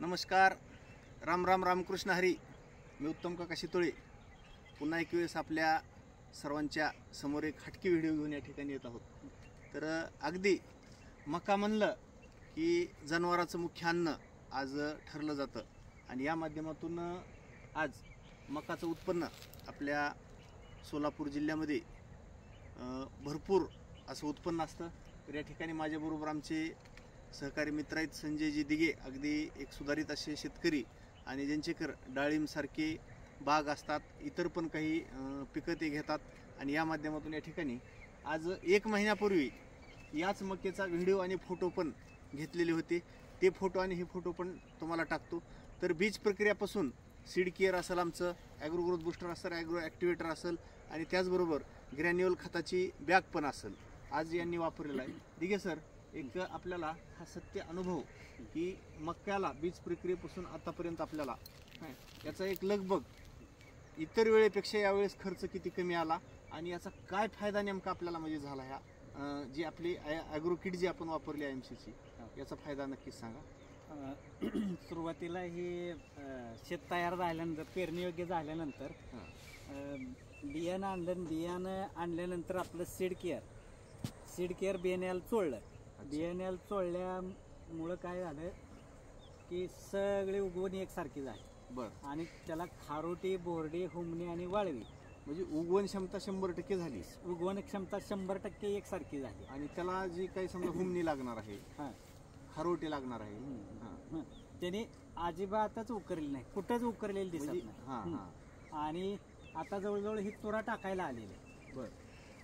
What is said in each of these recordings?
नमस्कार, राम राम रामकृष्ण हरी. मी उत्तम काका शितोळे पुन्हा एक वेळेस आपल्या सर्वांच्या समोर एक हटकी व्हिडिओ घेऊन या ठिकाणी येत आहोत. तर अगदी मका म्हणलं की जनावराचं मुख्य अन्न आज ठरलं जातं आणि या माध्यमातून आज मकाचं उत्पन्न आपल्या सोलापूर जिल्ह्यामध्ये भरपूर असं उत्पन्न असतं. तर या ठिकाणी माझ्याबरोबर आमचे सहकारी मित्र आहेत संजयजी दिघे, अगदी एक सुधारित असे शेतकरी आणि ज्यांचेकर डाळिंबसारखे बाग असतात, इतर पण काही पिकं ते घेतात. आणि या माध्यमातून या ठिकाणी आज 1 महिन्यापूर्वी याच मक्याचा व्हिडिओ आणि फोटो पण घेतलेले होते. ते फोटो आणि हे फोटो पण तुम्हाला टाकतो. तर बीज प्रक्रियापासून सीड केअर असेल, आमचं ॲग्रो ग्रोथ बूस्टर असेल, ॲग्रो ॲक्टिवेटर असेल आणि त्याचबरोबर ग्रॅन्युअल खताची बॅग पण असेल, आज यांनी वापरलेला आहे. दिघे सर, एक आपल्याला हा सत्य अनुभव की मक्याला बीज प्रक्रियेपासून आतापर्यंत आपल्याला याचा एक लगबग इतर वेळेपेक्षा यावेळेस खर्च किती कमी आला आणि याचा काय फायदा नेमका आपल्याला म्हणजे झाला, ह्या जी आपली ॲग्रो किट जी आपण वापरली IMCची, याचा फायदा नक्कीच सांगा. सुरुवातीला ही शेत तयार झाल्यानंतर, पेरणी योग्य झाल्यानंतर बियाणं आणल्यानंतर आपलं सीड केअर बियाण्याला चोळलं. बियाण्याला चोळल्यामुळं काय झालं की सगळे उगवण एकसारखी झाली. बरं. आणि त्याला खारोटी, बोरडी, हुमणी आणि वाळवी म्हणजे उगवण क्षमता 100% झाली. उगवण क्षमता 100% एकसारखी झाली. आणि त्याला जी काही समजा हुमणी लागणार आहे, खारोटी लागणार आहे, त्याने अजिबातच उकरलेली नाही, कुठंच उकरलेली दिसत नाही. आणि आता जवळजवळ ही तुरा टाकायला आलेली आहे. बरं.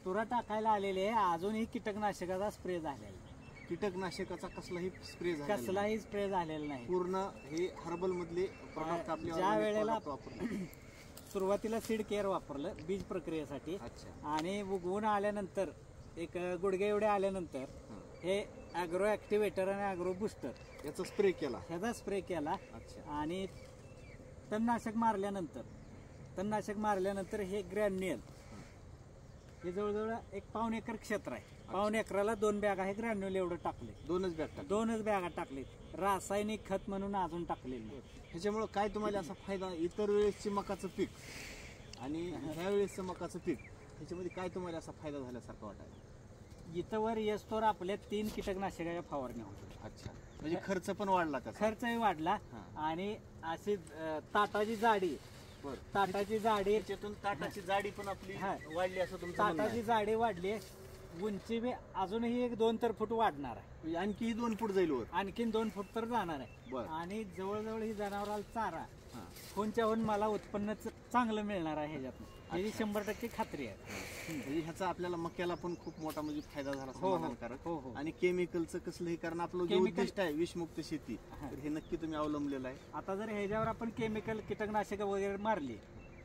तुरा टाकायला आलेले आहे. अजूनही कीटकनाशकाचा स्प्रे झालेला, कीटकनाशकाचा कसलाही स्प्रे झालेला नाही. पूर्ण हे हर्बल मधले प्रोडक्ट आपले ज्या वेळेला सुरुवातीला सीड केअर वापरलं बीज प्रक्रियेसाठी. आणि उगवून आल्यानंतर एक गुडघे एवढे आल्यानंतर हे ॲग्रो ॲक्टिवेटर आणि ॲग्रो बूस्टर याचा स्प्रे केला. आणि तणनाशक मारल्यानंतर हे ग्रॅन्युअल, हे जवळजवळ एक 1.5 एकर क्षेत्र आहे. 1.5 एकराला 2 बॅग आहे ग्रॅन्युअल एवढं टाकले. 2च बॅगा टाकले. रासायनिक खत म्हणून अजून टाकलेलं नाही. ह्याच्यामुळे काय तुम्हाला असा फायदा, इतर वेळेसचे मकाचं पीक आणि ह्या वेळेसचं मकाचं पीक, ह्याच्यामध्ये काय तुम्हाला असा फायदा झाल्यासारखं वाटायला? इथं वर येस्तोवर आपल्या 3 कीटकनाशकाच्या फवारण्या होत्या. अच्छा, म्हणजे खर्च पण वाढला का? खर्चही वाढला. आणि अशी ताटाची जाडी, त्याच्यातून ताटाची जाडी पण आपली वाढली असं तुमचं म्हणणं आहे? ताटाची जाडी वाढली. उंची बी अजूनही 1-2 फूट वाढणार आहे. आणखी 2 फूट जाईल वर, आणखीन 2 फूट तर जाणार आहे. आणि जवळजवळ ही जनावराला चारा होऊन मला उत्पन्न चांगलं मिळणार आहे. ह्याच्यातून ही 100% खात्री आहे. म्हणजे ह्याचा आपल्याला मक्याला पण खूप मोठा म्हणजे फायदा झाला समाधानकारक. आणि केमिकलचं कसलंही, कारण आपलं जे उद्दिष्ट आहे विषमुक्त शेती, तर हे नक्की तुम्ही अवलंबलेलं आहे. आता जर ह्याच्यावर आपण केमिकल कीटकनाशक वगैरे मारली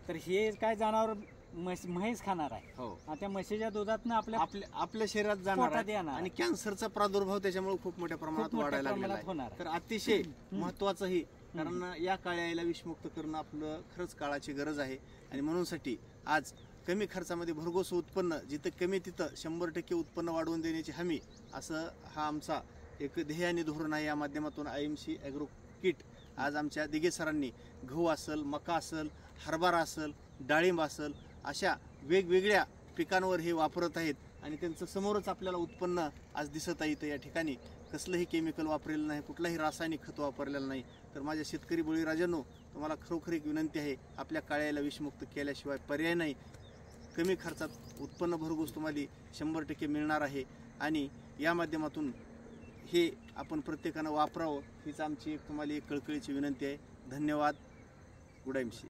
तर हे काय जनावर म्हैस खाणार आहे. त्या म्हशीच्या दुधातनं आपल्या शरीरात जाणार आहे आणि कॅन्सरचा प्रादुर्भाव त्याच्यामुळे खूप मोठ्या प्रमाणात वाढायला लागलेला आहे. तर अतिशय महत्वाचंही, कारण या काळ्याला विषमुक्त करणं आपलं खरंच काळाची गरज आहे. आणि म्हणूनसाठी आज कमी खर्चामध्ये भरघोस उत्पन्न, जिथं कमी तिथं 100% उत्पन्न वाढवून देण्याची हमी, असं हा आमचा एक ध्येय आणि धोरण आहे. या माध्यमातून IMC ॲग्रो किट आज आमच्या दिघे सरांनी गहू असेल, मका असेल, हरभरा असेल, डाळिंब असेल, अशा वेगवेगळ्या पिकांवर हे वापरत आहेत. आणि त्यांचं समोरच आपल्याला उत्पन्न आज दिसत आहे. या ठिकाणी कसलंही केमिकल वापरलेलं नाही, कुठलाही रासायनिक खत वापरलेलं नाही. तर माझ्या शेतकरी बळीराजांनो, तुम्हाला खरोखर एक विनंती आहे, आपल्या काळ्याला विषमुक्त केल्याशिवाय पर्याय नाही. कमी खर्चात उत्पन्न भरघोस तुम्हाला 100% मिळणार आहे. आणि या माध्यमातून हे आपण प्रत्येकानं वापरावं, हीच आमची एक तुम्हाला एक कळकळीची विनंती आहे. धन्यवाद. Good IMC.